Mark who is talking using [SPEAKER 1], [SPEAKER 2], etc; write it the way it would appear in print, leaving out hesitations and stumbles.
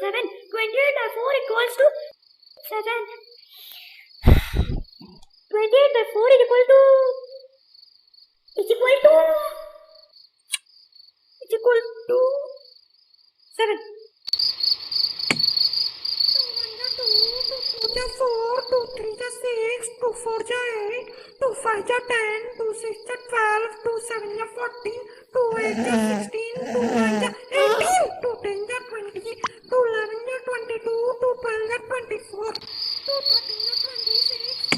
[SPEAKER 1] 7. 28 by 4 equals to 7. 28 by 4 is equal to 7.
[SPEAKER 2] 2 जा 4, 2 3 जा 6, 2 4 जा 8, 2 5 जा 10, 2 6 जा 12, 2 7 जा 14, 2 8 जा 16, 2 9 जा 18, 2 10 जा 20, 2 11 जा 22, 2 12 जा 24, 2 13 जा 26.